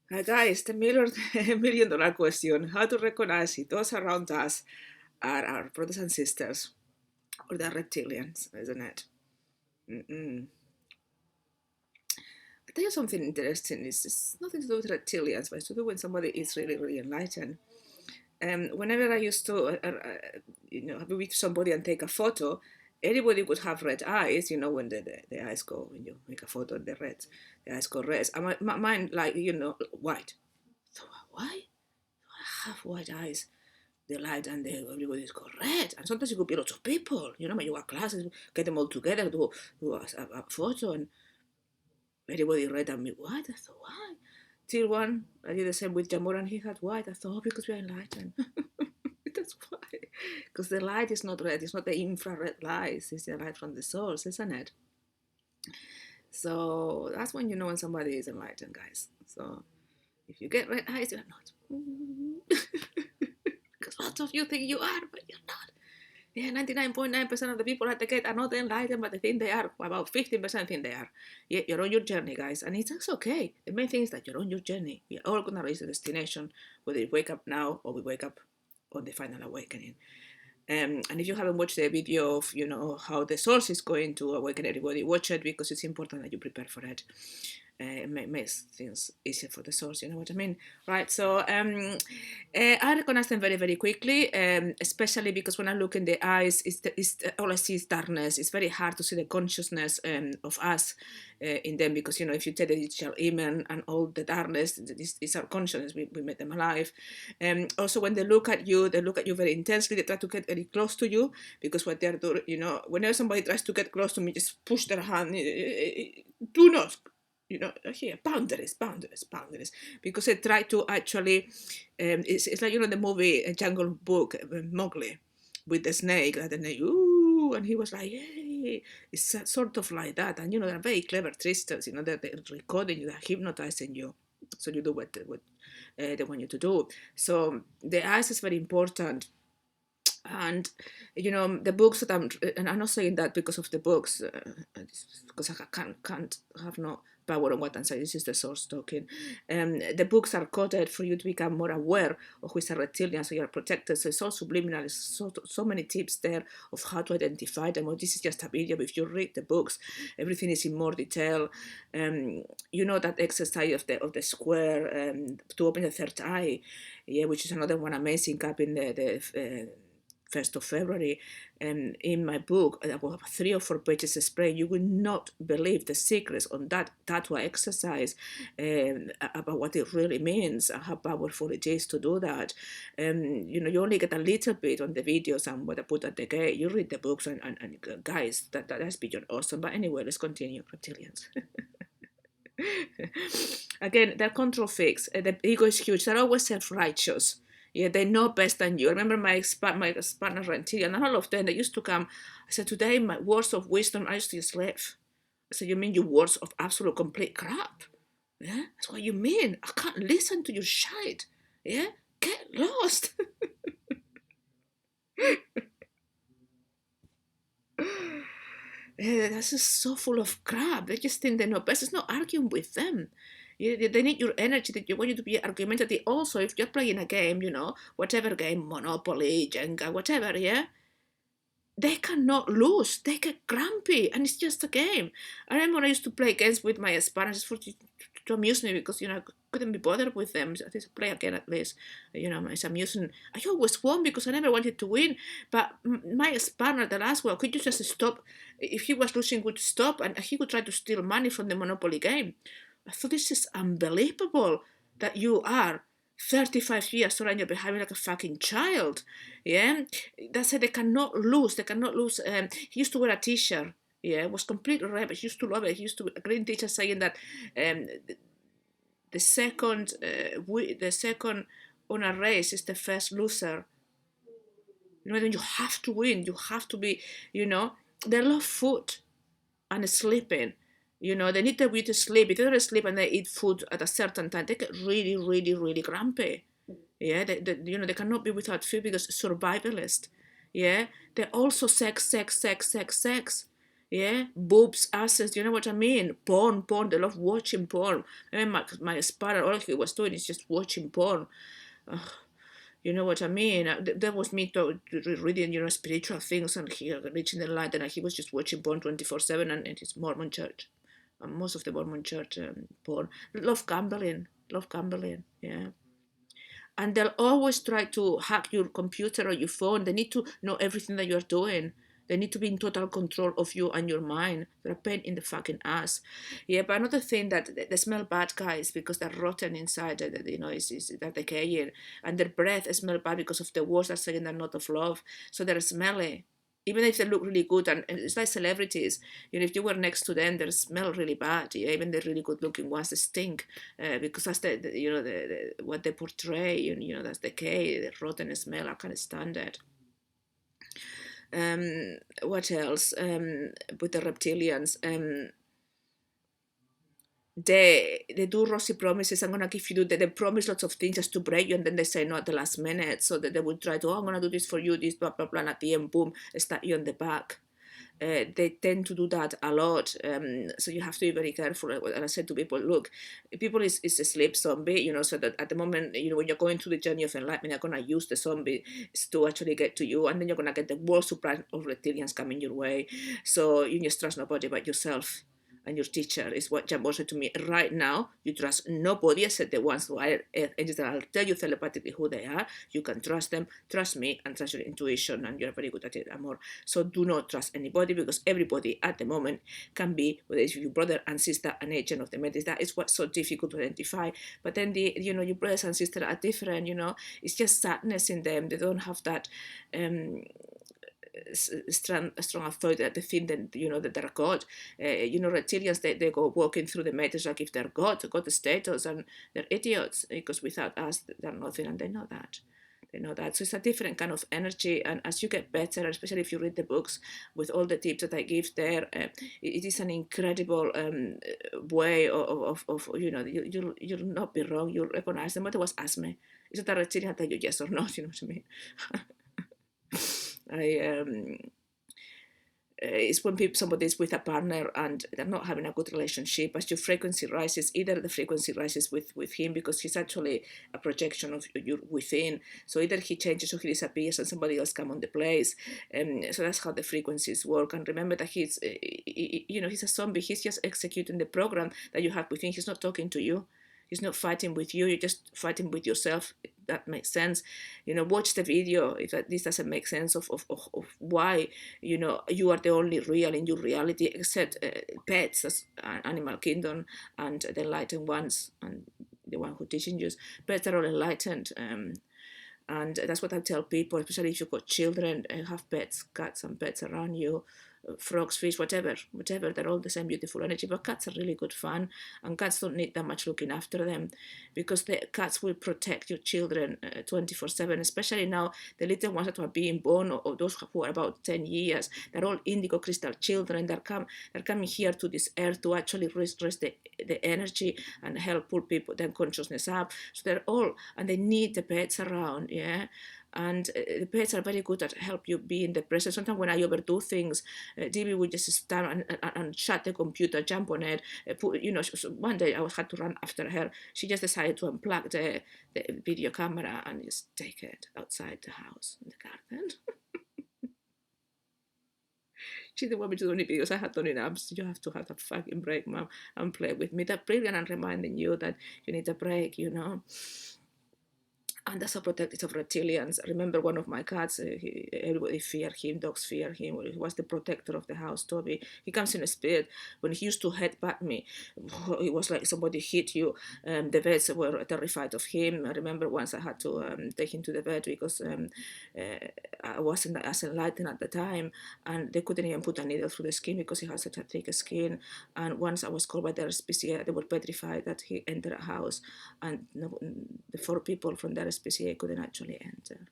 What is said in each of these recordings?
Guys, the million dollar question: how to recognize if those around us are our brothers and sisters or they're reptilians, isn't it? Mm-mm. I tell you something interesting. It's nothing to do with reptilians, but it's to do when somebody is really, really enlightened. Whenever I used to, be with somebody and take a photo, anybody could have red eyes. When the eyes go, when you make a photo, the eyes go red. And my mind, like, white. So why? I have white eyes. The light and everybody's got red. And sometimes it could be lots of people. When you have classes, get them all together, do a photo, and everybody red and me white. I thought, why? Till one, I did the same with Amor, and he had white. I thought, oh, because we are enlightened. That's why. Because the light is not red. It's not the infrared light. It's the light from the source, isn't it? So that's when you know when somebody is enlightened, guys. So if you get red eyes, you're not. Because lots of you think you are, but you're not. Yeah, 99.9% of the people at the gate are not enlightened, but they think they are. About 15% think they are. Yeah, you're on your journey, guys, and it's okay. The main thing is that you're on your journey. We're all going to reach the destination, whether you wake up now or we wake up on the final awakening. And if you haven't watched the video of, how the source is going to awaken everybody, watch it, because it's important that you prepare for it. It makes things easier for the source, you know what I mean? Right, so I recognize them very, very quickly, especially because when I look in the eyes, all I see is darkness. It's very hard to see the consciousness of us in them, because, if you take the digital image and all the darkness, this is our consciousness, we made them alive. Also, when they look at you very intensely. They try to get very close to you, because what they're doing, whenever somebody tries to get close to me, just push their hand, do not, here, boundaries, because they try to actually, it's like, the movie Jungle Book, Mowgli, with the snake, and then ooh, and he was like, hey, it's sort of like that. And, they're very clever tricksters, they're recording you, they're hypnotizing you, so you do what they want you to do. So the eyes is very important. And the books that and I'm not saying that because of the books, because I can't have no power on what I'm saying. This is the source talking. The books are coded for you to become more aware of who is a reptilian, so you're protected. So it's all subliminal. There's so many tips there of how to identify them. Well, this is just a video, but if you read the books, everything is in more detail. That exercise of the square to open the third eye, yeah, which is another one amazing up in the 1st of February, and in my book, about 3 or 4 pages explain. You will not believe the secrets on that tattoo exercise, about what it really means and how powerful it is to do that. You only get a little bit on the videos and what I put at the gate. You read the books, and guys, that's beyond awesome. But anyway, let's continue. Reptilians. Again, they're control freaks. The ego is huge. They're always self-righteous. Yeah, they know best than you. I remember my partner Reptilian, and all of them, they used to come. I said, today, my words of wisdom, I used to just laugh. I said, you mean your words of absolute complete crap? Yeah, that's what you mean. I can't listen to your shit. Yeah, get lost. That's just so full of crap. They just think they know best. It's not arguing with them. They need your energy. They want you to be argumentative. Also, if you're playing a game, whatever game, Monopoly, Jenga, whatever, yeah, they cannot lose. They get grumpy, and it's just a game. I remember when I used to play games with my Spanish to amuse me, because I couldn't be bothered with them. So I just play again at least. It's amusing. I always won because I never wanted to win. But my partner, the last one, could you just stop? If he was losing, would stop, and he would try to steal money from the Monopoly game. I thought, this is unbelievable that you are 35 years old and you're behaving like a fucking child. Yeah, that's it. They cannot lose. He used to wear a t-shirt. Yeah, it was completely rubbish. He used to love it. He used to, a green teacher saying that the second on a race is the first loser. Then you have to win. You have to be. They love food and sleeping. They need the way to sleep. If they don't sleep and they eat food at a certain time, they get really, really, really grumpy. Yeah, they cannot be without food because survivalist. Yeah, they're also sex. Yeah, boobs, asses, you know what I mean? Porn, they love watching porn. I mean, my partner, all he was doing is just watching porn. Ugh, you know what I mean? That was me reading, spiritual things and he reaching the light, and he was just watching porn 24/7 and in his Mormon church. And most of the Mormon church porn. Love gambling, yeah. And they'll always try to hack your computer or your phone. They need to know everything that you're doing. They need to be in total control of you and your mind. They're a pain in the fucking ass. Yeah, but another thing that they smell bad, guys, because they're rotten inside. They're decaying, and their breath smell bad because of the words they're saying they're not of love. So they're smelly, even if they look really good. And it's like celebrities. If you were next to them, they smell really bad. Yeah, even the really good looking ones, they stink because that's what they portray. That's decay, the rotten smell. I can't stand it. What else? With the reptilians, they do rosy promises. I'm gonna give you they promise lots of things just to break you, and then they say no at the last minute. So that they will try to, I'm gonna do this for you, this blah blah blah, and at the end, boom, stab you on the back. They tend to do that a lot, so you have to be very careful. And I said to people, look, people is a sleep zombie, so that at the moment, when you're going through the journey of enlightenment, you're going to use the zombies to actually get to you, and then you're going to get the world supply of reptilians coming your way. So you just trust nobody but yourself and your teacher, is what Jambo said to me. Right now, you trust nobody except the ones who are angels that I'll tell you telepathically who they are. You can trust them, trust me, and trust your intuition, and you're very good at it, Amor. So do not trust anybody, because everybody at the moment can be, whether it's your brother and sister, an agent of the Metis. That is what's so difficult to identify. But then your brothers and sisters are different. It's just sadness in them. They don't have that strong authority that they think that they're God. Reptilians, they go walking through the matrix like if they're God the status, and they're idiots, because without us they're nothing, and they know that. So it's a different kind of energy, and as you get better, especially if you read the books with all the tips that I give there, it is an incredible way of you'll not be wrong. You'll recognize them. But it was ask me, is it a reptilian? I'll tell you yes or no. You know what I mean? It's when somebody's with a partner and they're not having a good relationship. As your frequency rises, either the frequency rises with him, because he's actually a projection of you within. So either he changes or he disappears and somebody else comes on the place. So that's how the frequencies work. And remember that he's a zombie. He's just executing the program that you have within. He's not talking to you. He's not fighting with you. You're just fighting with yourself. That makes sense. Watch the video if this doesn't make sense of why you are the only real in your reality, except pets, as animal kingdom, and the enlightened ones, and the one who teaching you. Pets are all enlightened. And that's what I tell people, especially if you've got children, have pets, cats and pets around you, frogs, fish, whatever, they're all the same beautiful energy. But cats are really good fun, and cats don't need that much looking after them, because the cats will protect your children 24/7, especially now the little ones that are being born, or those who are about 10 years. They're all indigo crystal children. They're coming here to this earth to actually rest the energy and help pull people, their consciousness up. So they're all, and they need the pets around, yeah. And the pets are very good at help you be in the present. Sometimes when I overdo things, DB would just stand and shut the computer, jump on it. So one day I had to run after her. She just decided to unplug the video camera and just take it outside the house in the garden. She didn't want me to do any videos. I had done enough. So you have to have a fucking break, mom, and play with me. That's brilliant, and reminding you that you need a break, And that's a protective of reptilians. I remember one of my cats, everybody feared him, dogs fear him. He was the protector of the house, Toby. He comes in a spirit. When he used to headbutt me, it was like somebody hit you. The vets were terrified of him. I remember once I had to take him to the vet because I wasn't as enlightened at the time, and they couldn't even put a needle through the skin because he had such a thick skin. And once I was called by the SPCA, they were petrified that he entered a house, and the 4 people from the SPCA couldn't actually enter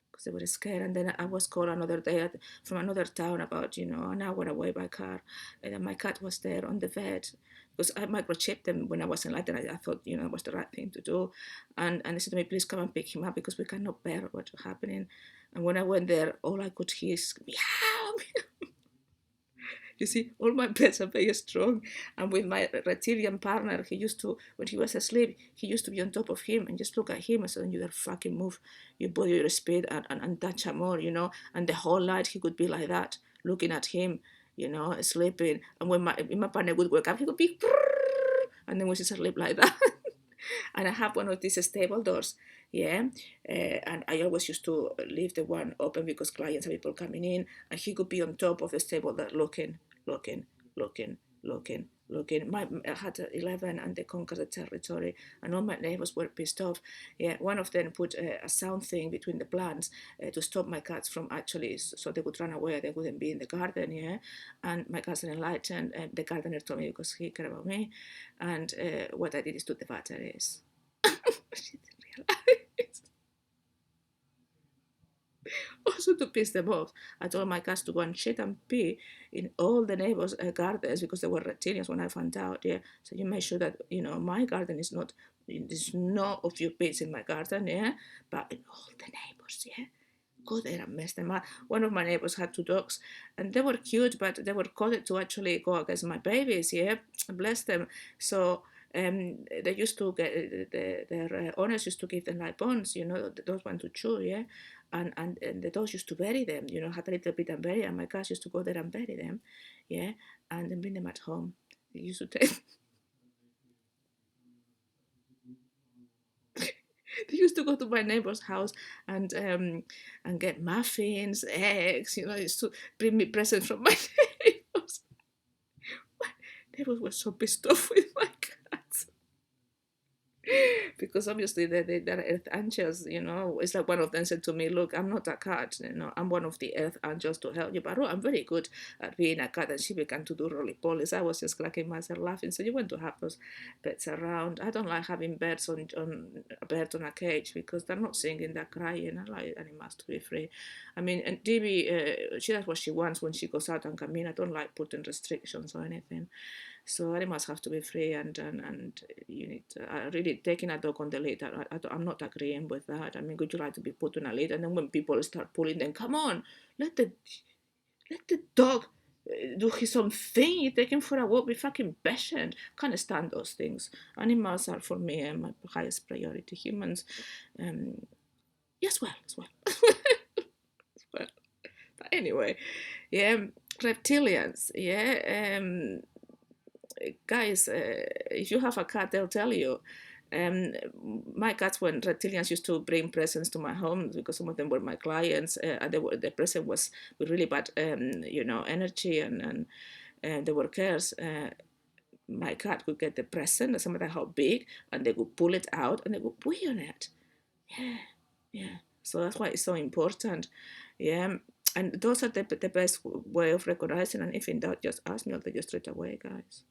because they were scared. And then I was called another day from another town about an hour away by car, and my cat was there on the bed because I microchipped them when I was enlightened. I thought it was the right thing to do, and they said to me, please come and pick him up because we cannot bear what's happening. And when I went there, all I could hear is meow, meow. You see, all my pets are very strong. And with my reptilian partner, he used to, when he was asleep, he used to be on top of him and just look at him and say, you gotta fucking move your body, your speed, and touch Amor, you know. And the whole night he could be like that, looking at him, you know, sleeping. And when my partner would wake up, he would be, and then we just sleep like that. And I have one of these stable doors, yeah, and I always used to leave the one open because clients and people coming in, and he could be on top of the stable there looking, looking, looking, looking, looking. I had 11 and they conquered the territory, and all my neighbors were pissed off. Yeah, one of them put a sound thing between the plants to stop my cats from actually, so they would run away, they wouldn't be in the garden, yeah. And my cousin enlightened, the gardener told me because he cared about me, and what I did is took the batteries. She didn't realize. Also to piss them off, I told my cats to go and shit and pee in all the neighbors' gardens because they were reptilians when I found out. Yeah, so you make sure that you know my garden is not. There's no of your pets in my garden. Yeah, but in all the neighbors. Yeah. Go there and mess them up. One of my neighbors had 2 dogs, and they were cute, but they were coded to actually go against my babies. Yeah, bless them. So they used to get their owners used to give them like bones, you know, those ones to chew. Yeah, and the dogs used to bury them. You know, had a little bit and bury, and my cats used to go there and bury them. Yeah, and then bring them at home. They used to take. They used to go to my neighbor's house and get muffins, eggs, you know, used to bring me presents from my neighbors. My neighbors were so pissed off with my cats. Because obviously they're earth angels, you know. It's like one of them said to me, look, I'm not a cat, you know, I'm one of the earth angels to help you, but I'm very good at being a cat. And she began to do roly-polies. I was just cracking myself laughing. So you want to have those pets around. I don't like having birds on a bird on a cage because they're not singing, they're crying. I like animals to be free. I mean, and Debbie, she does what she wants when she goes out and come in. I don't like putting restrictions or anything. So animals have to be free, and you need really taking a dog on the lead. I'm not agreeing with that. I mean, would you like to be put on a lead? And then when people start pulling, then come on, let the dog do his own thing. You take him for a walk. Be fucking patient. Can't stand those things. Animals are for me my highest priority. Humans, yes, well, as well. Well. But anyway, yeah, reptilians, yeah. Guys, if you have a cat, they'll tell you. My cats, when reptilians used to bring presents to my home, because some of them were my clients, and the present was with really bad, you know, energy and they were cares. My cat would get the present, some of them how big, and they would pull it out and they would pee on it. Yeah, yeah. So that's why it's so important. Yeah. And those are the best way of recognizing, and if in doubt, just ask me, I'll tell you straight away, guys.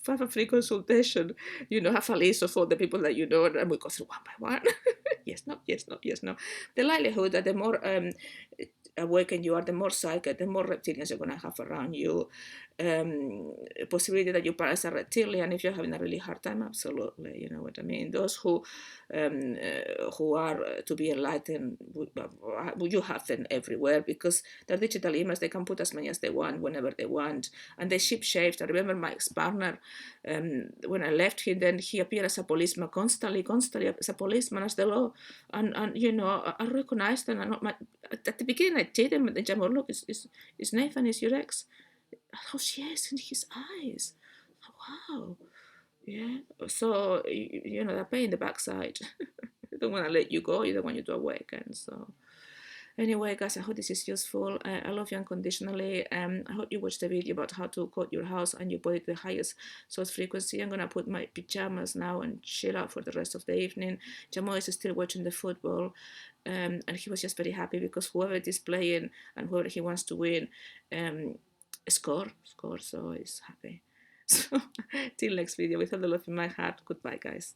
Have a free consultation, you know, have a list of all the people that you know, and we go through one by one. Yes, no, yes, no, yes, no. The likelihood that the more awakened you are, the more psychic, the more reptilians you're going to have around you. Possibility that your parents are reptilian if you're having a really hard time, absolutely, you know what I mean. Those who are to be enlightened, you have them everywhere because they're digital images. They can put as many as they want whenever they want, and they ship shaped. I remember my ex-partner, when I left him, then he appeared as a policeman constantly as a policeman, as the law, and you know, I recognized them. At the beginning I did him, and then Jamor, look, it's Nathan, is your ex. Oh, yes, in his eyes. Wow. Yeah. So, you know, they're paying the backside. They don't want to let you go. They don't want you to awaken. So, anyway, guys, I hope this is useful. I love you unconditionally. I hope you watched the video about how to coat your house and your body to the highest source frequency. I'm going to put my pajamas now and chill out for the rest of the evening. Jamo is still watching the football. And he was just very happy because whoever it is playing and whoever he wants to win, score, so he's happy. So till next video, with all the love in my heart, goodbye, guys.